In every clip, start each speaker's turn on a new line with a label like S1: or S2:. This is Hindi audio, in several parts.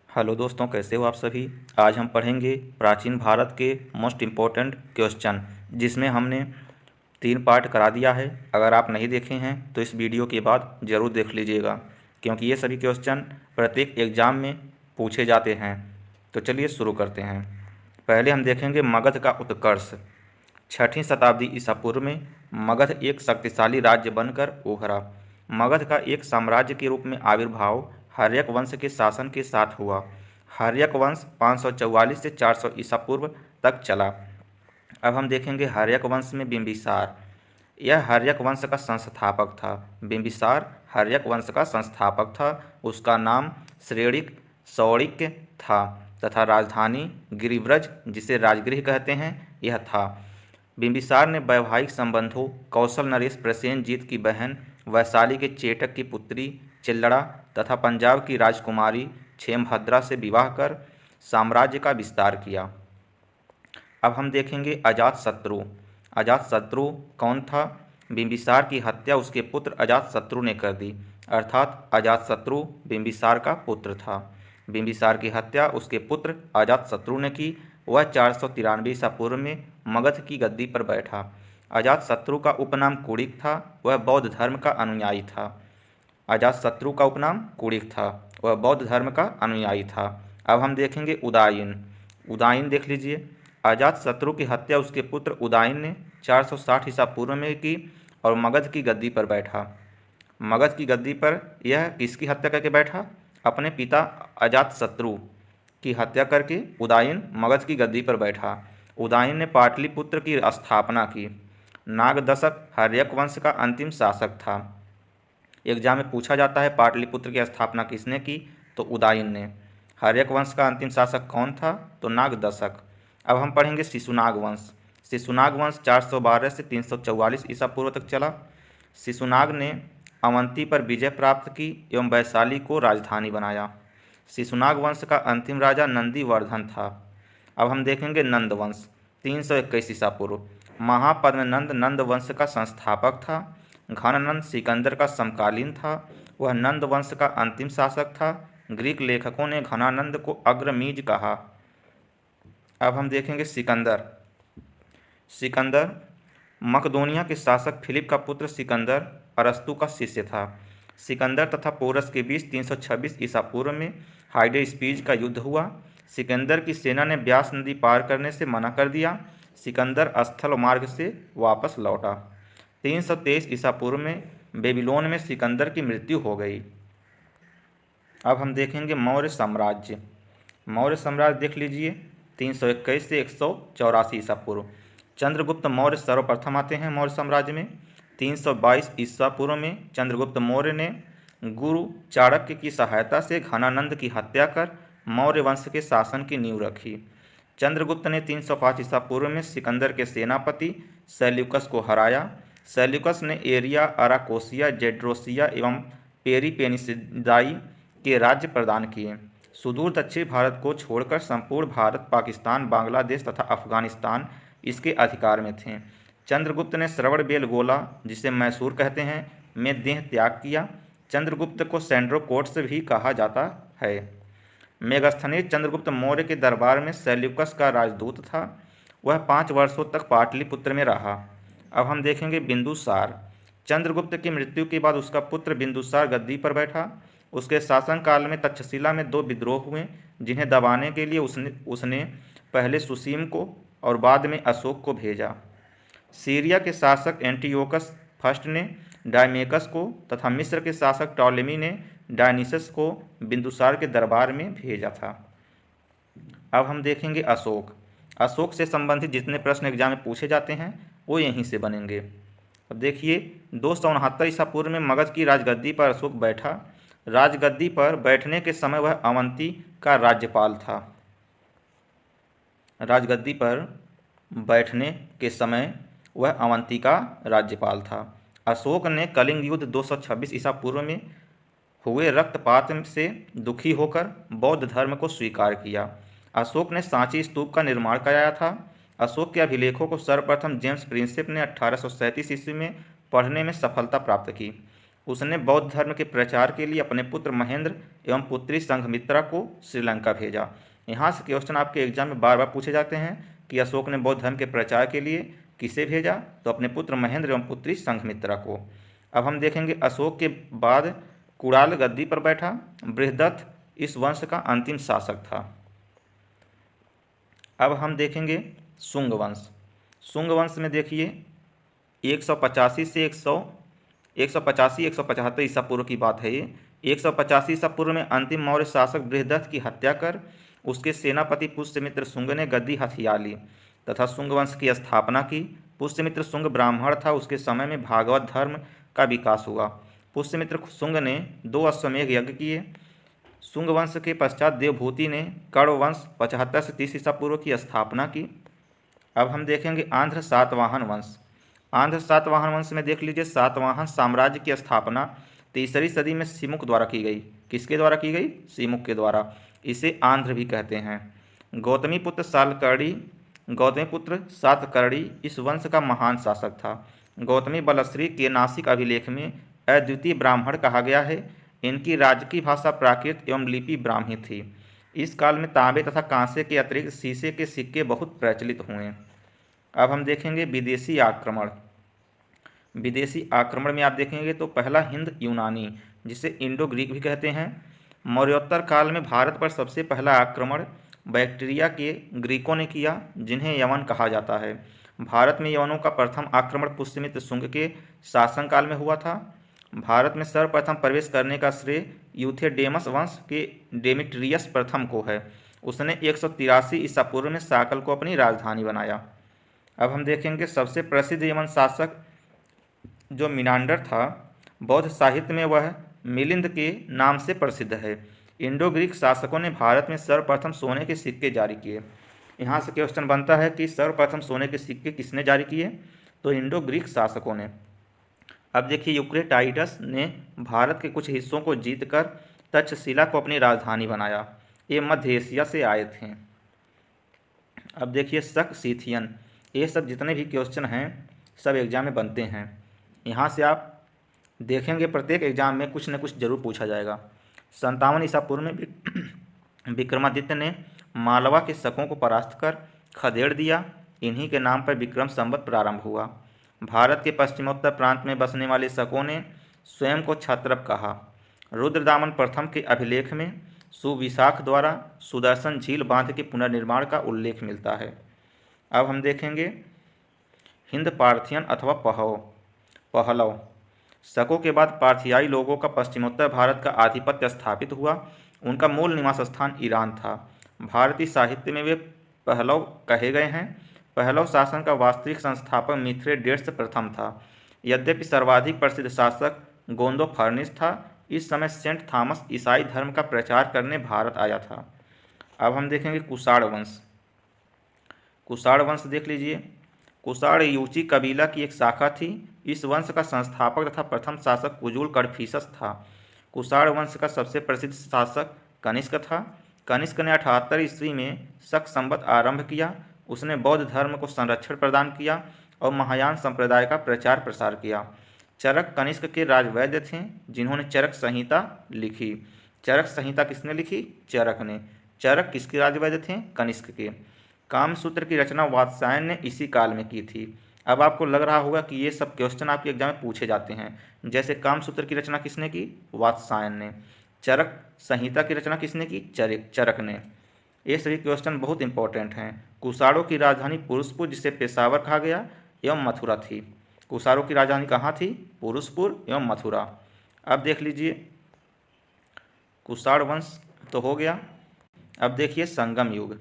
S1: हेलो दोस्तों, कैसे हो आप सभी। आज हम पढ़ेंगे प्राचीन भारत के मोस्ट इम्पोर्टेंट क्वेश्चन, जिसमें हमने 3 पार्ट करा दिया है। अगर आप नहीं देखे हैं तो इस वीडियो के बाद ज़रूर देख लीजिएगा, क्योंकि ये सभी क्वेश्चन प्रत्येक एग्ज़ाम में पूछे जाते हैं। तो चलिए शुरू करते हैं। पहले हम देखेंगे मगध का उत्कर्ष। 6वीं शताब्दी ईसा पूर्व में मगध एक शक्तिशाली राज्य बनकर उभरा। मगध का एक साम्राज्य के रूप में आविर्भाव हर्यक वंश के शासन के साथ हुआ। हर्यक वंश 544 से 400 ईसा पूर्व तक चला। अब हम देखेंगे हर्यक वंश में बिंबिसार। यह हर्यक वंश का संस्थापक था। बिंबिसार हर्यक वंश का संस्थापक था। उसका नाम श्रेणिक सौरिक था तथा राजधानी गिरिव्रज, जिसे राजगृह कहते हैं, यह था। बिंबिसार ने वैवाहिक संबंधों कौशल नरेश प्रसेनजीत की बहन वैशाली के चेटक की पुत्री चिल्लड़ा तथा पंजाब की राजकुमारी क्षेमभद्रा से विवाह कर साम्राज्य का विस्तार किया। अब हम देखेंगे अजातशत्रु। अजातशत्रु कौन था। बिंबिसार की हत्या उसके पुत्र अजातशत्रु ने कर दी, अर्थात अजातशत्रु बिंबिसार का पुत्र था। बिंबिसार की हत्या उसके पुत्र अजातशत्रु ने की। वह 493 ईसा पूर्व में मगध की गद्दी पर बैठा। अजातशत्रु का उपनाम कुड़िक था। वह बौद्ध धर्म का अनुयायी था। अजातशत्रु का उपनाम कुड़िक था। वह बौद्ध धर्म का अनुयायी था। अब हम देखेंगे उदायन। उदायन देख लीजिए। अजातशत्रु की हत्या उसके पुत्र उदायन ने 460 ईसा पूर्व में की और मगध की गद्दी पर बैठा। मगध की गद्दी पर यह किसकी हत्या करके बैठा। अपने पिता अजातशत्रु की हत्या करके उदायन मगध की गद्दी पर बैठा। उदायन ने पाटलिपुत्र की स्थापना की। नागदशक हर्यक वंश का अंतिम शासक था। एग्जाम में पूछा जाता है पाटलिपुत्र की स्थापना किसने की, तो उदायन ने। हर्यक वंश का अंतिम शासक कौन था, तो नागदशक। अब हम पढ़ेंगे शिशुनाग वंश। शिशुनाग वंश 412 से 344 ईसा पूर्व तक चला। शिशुनाग ने अवंती पर विजय प्राप्त की एवं वैशाली को राजधानी बनाया। शिशुनाग वंश का अंतिम राजा नंदीवर्धन था। अब हम देखेंगे नंद वंश। 321 ईसा पूर्व। महापद्मनंद नंद वंश का संस्थापक था। घननंद सिकंदर का समकालीन था। वह नंद वंश का अंतिम शासक था। ग्रीक लेखकों ने घनानंद को अग्रमीज कहा। अब हम देखेंगे सिकंदर। सिकंदर मकदोनिया के शासक फिलिप का पुत्र सिकंदर अरस्तु का शिष्य था। सिकंदर तथा पोरस के बीच 326 ईसा पूर्व में हाइडेस्पीज का युद्ध हुआ। सिकंदर की सेना ने ब्यास नदी पार करने से मना कर दिया। सिकंदर स्थल मार्ग से वापस लौटा। 323 ईसा पूर्व में बेबीलोन में सिकंदर की मृत्यु हो गई। अब हम देखेंगे मौर्य साम्राज्य। मौर्य साम्राज्य देख लीजिए। 321 से 184 ईसा पूर्व। चंद्रगुप्त मौर्य सर्वप्रथम आते हैं मौर्य साम्राज्य में। 322 ईसा पूर्व में चंद्रगुप्त मौर्य ने गुरु चाणक्य की सहायता से घनानंद की हत्या कर मौर्य वंश के शासन की नींव रखी। चंद्रगुप्त ने 305 ईसा पूर्व में सिकंदर के सेनापति सेल्यूकस को हराया। सेल्यूकस ने एरिया, अराकोसिया, जेड्रोसिया एवं पेरिपेनिसिदाई के राज्य प्रदान किए। सुदूर दक्षिण भारत को छोड़कर संपूर्ण भारत, पाकिस्तान, बांग्लादेश तथा अफगानिस्तान इसके अधिकार में थे। चंद्रगुप्त ने श्रवणबेलगोला, जिसे मैसूर कहते हैं, में देह त्याग किया। चंद्रगुप्त को सैंड्रोकोट्स भी कहा जाता है। मेगस्थनीज चंद्रगुप्त मौर्य के दरबार में सेल्यूकस का राजदूत था। वह 5 वर्षों तक पाटलिपुत्र में रहा। अब हम देखेंगे बिंदुसार। चंद्रगुप्त की मृत्यु के बाद उसका पुत्र बिंदुसार गद्दी पर बैठा। उसके शासनकाल में तक्षशिला में 2 विद्रोह हुए, जिन्हें दबाने के लिए उसने पहले सुसीम को और बाद में अशोक को भेजा। सीरिया के शासक एंटियोकस फर्स्ट ने डायमेकस को तथा मिस्र के शासक टॉलेमी ने डायनिसस को बिंदुसार के दरबार में भेजा था। अब हम देखेंगे अशोक। अशोक से संबंधित जितने प्रश्न एग्जाम में पूछे जाते हैं वो यहीं से बनेंगे। अब देखिए, 269 ईसा पूर्व में मगध की राजगद्दी पर अशोक बैठा। राजगद्दी पर बैठने के समय वह अवंती का राज्यपाल था। राजगद्दी पर बैठने के समय वह अवंती का राज्यपाल था। अशोक ने कलिंग युद्ध 226 ईसा पूर्व में हुए रक्तपात से दुखी होकर बौद्ध धर्म को स्वीकार किया। अशोक ने सांची स्तूप का निर्माण कराया था। अशोक के अभिलेखों को सर्वप्रथम जेम्स प्रिंसेप ने 1837 ईस्वी में पढ़ने में सफलता प्राप्त की। उसने बौद्ध धर्म के प्रचार के लिए अपने पुत्र महेंद्र एवं पुत्री संघमित्रा को श्रीलंका भेजा। यहाँ से क्वेश्चन आपके एग्जाम में बार बार पूछे जाते हैं कि अशोक ने बौद्ध धर्म के प्रचार के लिए किसे भेजा, तो अपने पुत्र महेंद्र एवं पुत्री संघमित्रा को। अब हम देखेंगे अशोक के बाद कुणाल गद्दी पर बैठा। बृहदत्त इस वंश का अंतिम शासक था। अब हम देखेंगे शुंग वंश। शुंग वंश में देखिए 185 से 175 ईसा पूर्व की बात है ये। 185 ईसा पूर्व में अंतिम मौर्य शासक बृहदत्त की हत्या कर उसके सेनापति पुष्यमित्र शुंग ने गद्दी हथिया ली तथा शुंग वंश की स्थापना की। पुष्यमित्र शुंग ब्राह्मण था। उसके समय में भागवत धर्म का विकास हुआ। पुष्यमित्र शुंग ने 2 अश्वमेध यज्ञ किए। शुंग वंश के पश्चात देवभूति ने कण्व वंश 75 से 30 ईसा पूर्व की स्थापना की। अब हम देखेंगे आंध्र सातवाहन वंश। आंध्र सातवाहन वंश में देख लीजिए सातवाहन साम्राज्य की स्थापना 3री सदी में सिमुक द्वारा की गई। किसके द्वारा की गई? सिमुक के द्वारा। इसे आंध्र भी कहते हैं। गौतमीपुत्र सातकर्णी इस वंश का महान शासक था। गौतमी बलश्री के नासिक अभिलेख में अद्वितीय ब्राह्मण कहा गया है। इनकी राजकीय भाषा प्राकृत एवं लिपि ब्राह्मी थी। इस काल में तांबे तथा कांसे के अतिरिक्त शीशे के सिक्के बहुत प्रचलित हुए। अब हम देखेंगे विदेशी आक्रमण। विदेशी आक्रमण में आप देखेंगे तो पहला हिंद यूनानी, जिसे इंडो ग्रीक भी कहते हैं। मौर्योत्तर काल में भारत पर सबसे पहला आक्रमण बैक्ट्रिया के ग्रीकों ने किया, जिन्हें यवन कहा जाता है। भारत में यवनों का प्रथम आक्रमण पुष्यमित्र शुंग के शासनकाल में हुआ था। भारत में सर्वप्रथम प्रवेश करने का श्रेय यूथेडेमस वंश के डेमिट्रियस प्रथम को है। उसने 183 ईसा पूर्व में साकल को अपनी राजधानी बनाया। अब हम देखेंगे सबसे प्रसिद्ध यवन शासक जो मिनांडर था, बौद्ध साहित्य में वह मिलिंद के नाम से प्रसिद्ध है। इंडो ग्रीक शासकों ने भारत में सर्वप्रथम सोने के सिक्के जारी किए। यहाँ से क्वेश्चन बनता है कि सर्वप्रथम सोने के सिक्के किसने जारी किए? तो इंडो ग्रीक शासकों ने। अब देखिए यूक्रेटाइडस ने भारत के कुछ हिस्सों को जीतकर तक्षशिला को अपनी राजधानी बनाया। ये मध्य एशिया से आए थे। अब देखिए शक सीथियन। ये सब जितने भी क्वेश्चन हैं सब एग्जाम में बनते हैं। यहाँ से आप देखेंगे प्रत्येक एग्जाम में कुछ न कुछ जरूर पूछा जाएगा। 57 ईसा पूर्व में विक्रमादित्य ने मालवा के शकों को परास्त कर खदेड़ दिया। इन्हीं के नाम पर विक्रम संवत प्रारंभ हुआ। भारत के पश्चिमोत्तर प्रांत में बसने वाले शकों ने स्वयं को क्षत्रप कहा। रुद्रदामन प्रथम के अभिलेख में सुविशाख द्वारा सुदर्शन झील बांध के पुनर्निर्माण का उल्लेख मिलता है। अब हम देखेंगे हिंद पार्थियन अथवा पहलव। शकों के बाद पार्थियाई लोगों का पश्चिमोत्तर भारत का आधिपत्य स्थापित हुआ। उनका मूल निवास स्थान ईरान था। भारतीय साहित्य में वे पहलव कहे गए हैं। पहलव शासन का वास्तविक संस्थापक मिथ्रेडेट्स प्रथम था। यद्यपि सर्वाधिक प्रसिद्ध शासक गोंदोफर्निस था। इस समय सेंट थॉमस ईसाई धर्म का प्रचार करने भारत आया था। अब हम देखेंगे कुषाण वंश। कुषाण वंश देख लीजिए। कुषाण यूची कबीला की एक शाखा थी। इस वंश का संस्थापक तथा प्रथम शासक कुजुल कडफिसस था। कुषाण वंश का सबसे प्रसिद्ध शासक कनिष्क था। कनिष्क ने 78 ईस्वी में शक संवत आरंभ किया। उसने बौद्ध धर्म को संरक्षण प्रदान किया और महायान संप्रदाय का प्रचार प्रसार किया। चरक कनिष्क के राजवैद्य थे, जिन्होंने चरक संहिता लिखी। चरक संहिता किसने लिखी? चरक ने। चरक किसके राजवैद्य थे? कनिष्क के। कामसूत्र की रचना वात्स्यायन ने इसी काल में की थी। अब आपको लग रहा होगा कि ये सब क्वेश्चन आपके एग्जाम में पूछे जाते हैं। जैसे कामसूत्र की रचना किसने की? वात्स्यायन ने। चरक संहिता की रचना किसने की? चरक ने। ये सभी क्वेश्चन बहुत इंपॉर्टेंट हैं। कुषाणों की राजधानी पुरुषपुर, जिसे पेशावर कहा गया, एवं मथुरा थी। कुषाणों की राजधानी कहाँ थी? पुरुषपुर एवं मथुरा। अब देख लीजिए कुषाण वंश तो हो गया। अब देखिए संगम युग।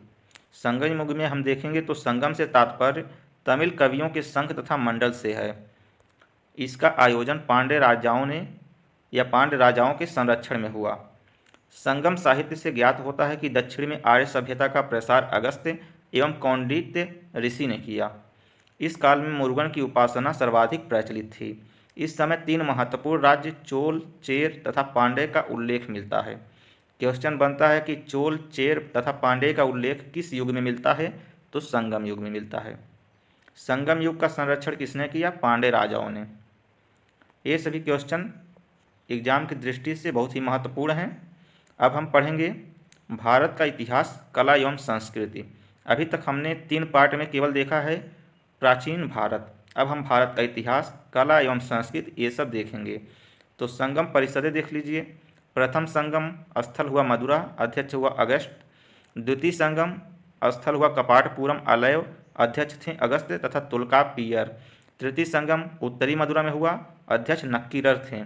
S1: संगम युग में हम देखेंगे तो संगम से तात्पर्य तमिल कवियों के संघ तथा मंडल से है। इसका आयोजन पांड्य राजाओं के संरक्षण में हुआ। संगम साहित्य से ज्ञात होता है कि दक्षिण में आर्य सभ्यता का प्रसार अगस्त्य एवं कौंडित्य ऋषि ने किया। इस काल में मुरुगन की उपासना सर्वाधिक प्रचलित थी। इस समय 3 महत्वपूर्ण राज्य चोल, चेर तथा पांड्य का उल्लेख मिलता है। क्वेश्चन बनता है कि चोल, चेर तथा पांड्य का उल्लेख किस युग में मिलता है? तो संगम युग में मिलता है। संगम युग का संरक्षण किसने किया? पांड्य राजाओं ने। ये सभी क्वेश्चन एग्जाम की दृष्टि से बहुत ही महत्वपूर्ण हैं। अब हम पढ़ेंगे भारत का इतिहास, कला एवं संस्कृति। अभी तक हमने 3 पार्ट में केवल देखा है प्राचीन भारत। अब हम भारत का इतिहास, कला एवं संस्कृति ये सब देखेंगे। तो संगम परिषदें देख लीजिए। प्रथम संगम स्थल हुआ मदुरा, अध्यक्ष हुआ अगस्त। द्वितीय संगम स्थल हुआ कपाटपुरम अलैव, अध्यक्ष थे अगस्त तथा तुल्कापियर। तृतीय संगम उत्तरी मदुरा में हुआ, अध्यक्ष नक्कीरर थे।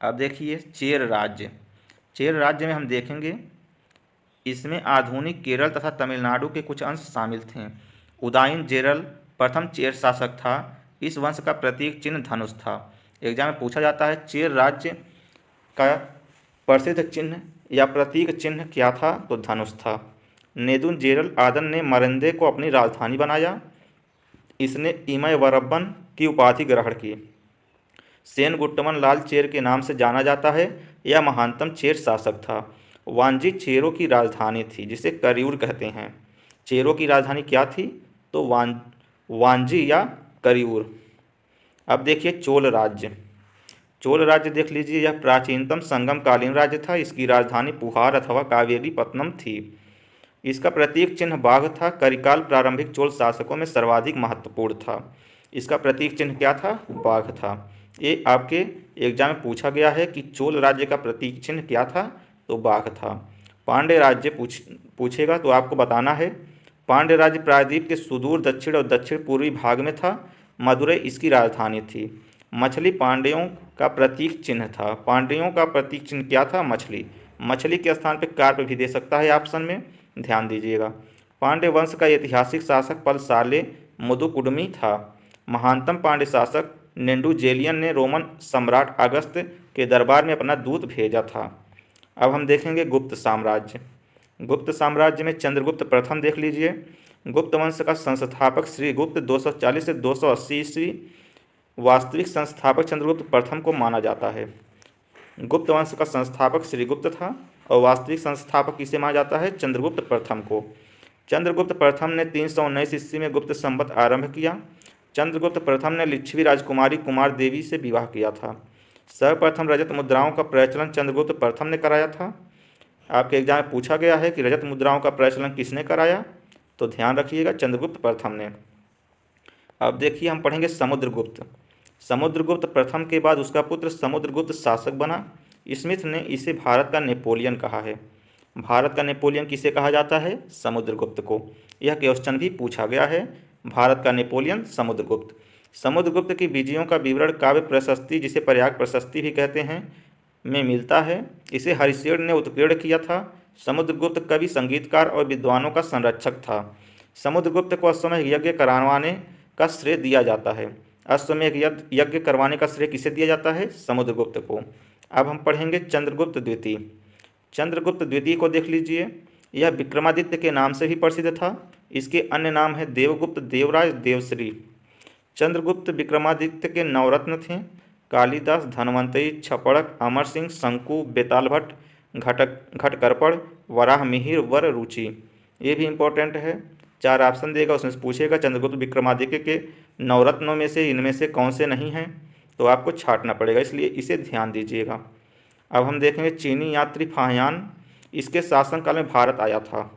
S1: अब देखिए चेर राज्य। चेर राज्य में हम देखेंगे इसमें आधुनिक केरल तथा तमिलनाडु के कुछ अंश शामिल थे। उदायन जेरल प्रथम चेर शासक था। इस वंश का प्रतीक चिन्ह धनुष था। एग्जाम में पूछा जाता है चेर राज्य का प्रसिद्ध चिन्ह या प्रतीक चिन्ह क्या था, तो धनुष था। नेदुन जेरल आदन ने मरिंदे को अपनी राजधानी बनाया। इसने इमयवरब्बन की उपाधि ग्रहण की। सेनगुट्टमन लाल चेर के नाम से जाना जाता है। यह महानतम चेर शासक था। वांजी चेरों की राजधानी थी, जिसे करियूर कहते हैं। चेरों की राजधानी क्या थी, तो वांजी या करियूर। अब देखिए चोल राज्य। चोल राज्य देख लीजिए, यह प्राचीनतम संगमकालीन राज्य था। इसकी राजधानी पुहार अथवा कावेरी पत्तनम थी। इसका प्रतीक चिन्ह बाघ था। करिकाल प्रारंभिक चोल शासकों में सर्वाधिक महत्वपूर्ण था। इसका प्रतीक चिन्ह क्या था, बाघ था। ये आपके एग्जाम में पूछा गया है कि चोल राज्य का प्रतीक चिन्ह क्या था, तो बाघ था। पांड्य राज्य पूछेगा तो आपको बताना है। पांड्य राज्य प्रायद्वीप के सुदूर दक्षिण और दक्षिण पूर्वी भाग में था। मदुरै इसकी राजधानी थी। मछली पांड्यों का प्रतीक चिन्ह था। पांड्यों का प्रतीक चिन्ह क्या था, मछली। मछली के स्थान पर कार्प भी दे सकता है ऑप्शन में, ध्यान दीजिएगा। पांड्य वंश का ऐतिहासिक शासक पलसाले मुदुकुडमी था। महानतम पांड्य शासक नेंडुजेलियन ने रोमन सम्राट अगस्त के दरबार में अपना दूत भेजा था। अब हम देखेंगे गुप्त साम्राज्य। गुप्त साम्राज्य में चंद्रगुप्त प्रथम देख लीजिए। गुप्त वंश का संस्थापक श्रीगुप्त 240 से 280 ईस्वी। वास्तविक संस्थापक चंद्रगुप्त प्रथम को माना जाता है। गुप्त वंश का संस्थापक श्रीगुप्त था और वास्तविक संस्थापक किसे माना जाता है, चंद्रगुप्त प्रथम को। चंद्रगुप्त प्रथम ने 319 ईस्वी में गुप्त संवत आरंभ किया। चंद्रगुप्त प्रथम ने लिच्छवी राजकुमारी कुमार देवी से विवाह किया था। सर्वप्रथम रजत मुद्राओं का प्रचलन चंद्रगुप्त प्रथम ने कराया था। आपके एग्जाम में पूछा गया है कि रजत मुद्राओं का प्रचलन किसने कराया, तो ध्यान रखिएगा चंद्रगुप्त प्रथम ने। अब देखिए हम पढ़ेंगे समुद्रगुप्त। समुद्रगुप्त प्रथम के बाद उसका पुत्र समुद्रगुप्त शासक बना। स्मिथ ने इसे भारत का नेपोलियन कहा है। भारत का नेपोलियन किसे कहा जाता है, समुद्रगुप्त को। यह क्वेश्चन भी पूछा गया है, भारत का नेपोलियन समुद्रगुप्त। समुद्रगुप्त की विजयों का विवरण काव्य प्रशस्ति, जिसे प्रयाग प्रशस्ति भी कहते हैं, में मिलता है। इसे हरिशेन ने उत्कीर्ण किया था। समुद्रगुप्त कवि, संगीतकार और विद्वानों का संरक्षक था। समुद्रगुप्त को अश्वमेध यज्ञ करवाने का श्रेय दिया जाता है। अश्वमेध यज्ञ करवाने का श्रेय किसे दिया जाता है, समुद्रगुप्त को। अब हम पढ़ेंगे चंद्रगुप्त द्वितीय। चंद्रगुप्त द्वितीय को देख लीजिए, यह विक्रमादित्य के नाम से भी प्रसिद्ध था। इसके अन्य नाम है देवगुप्त, देवराज, देवश्री। चंद्रगुप्त विक्रमादित्य के नवरत्न थे। कालिदास, धन्वंतरी, छपड़क, अमर सिंह, शंकु, बेताल भट्ट, घटकर्पण, वराह मिहिर, वर रुचि। ये भी इम्पोर्टेंट है। 4 ऑप्शन देगा, उसमें से पूछेगा चंद्रगुप्त विक्रमादित्य के नवरत्नों में से इनमें से कौन से नहीं हैं, तो आपको छांटना पड़ेगा, इसलिए इसे ध्यान दीजिएगा। अब हम देखेंगे चीनी यात्री फाह्यान। इसके शासनकाल में भारत आया था।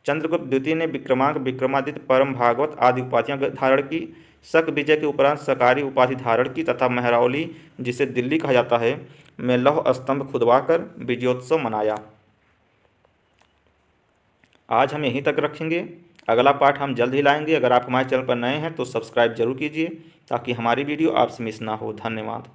S1: चंद्रगुप्त द्वितीय ने विक्रमांक, विक्रमादित्य, परम भागवत आदि उपाधियां धारण की। शक विजय के उपरांत सकारी उपाधि धारण की तथा महरौली, जिसे दिल्ली कहा जाता है, में लौह स्तंभ खुदवाकर विजयोत्सव मनाया। आज हम यहीं तक रखेंगे। अगला पाठ हम जल्द ही लाएंगे। अगर आप हमारे चैनल पर नए हैं तो सब्सक्राइब जरूर कीजिए ताकि हमारी वीडियो आपसे मिस ना हो। धन्यवाद।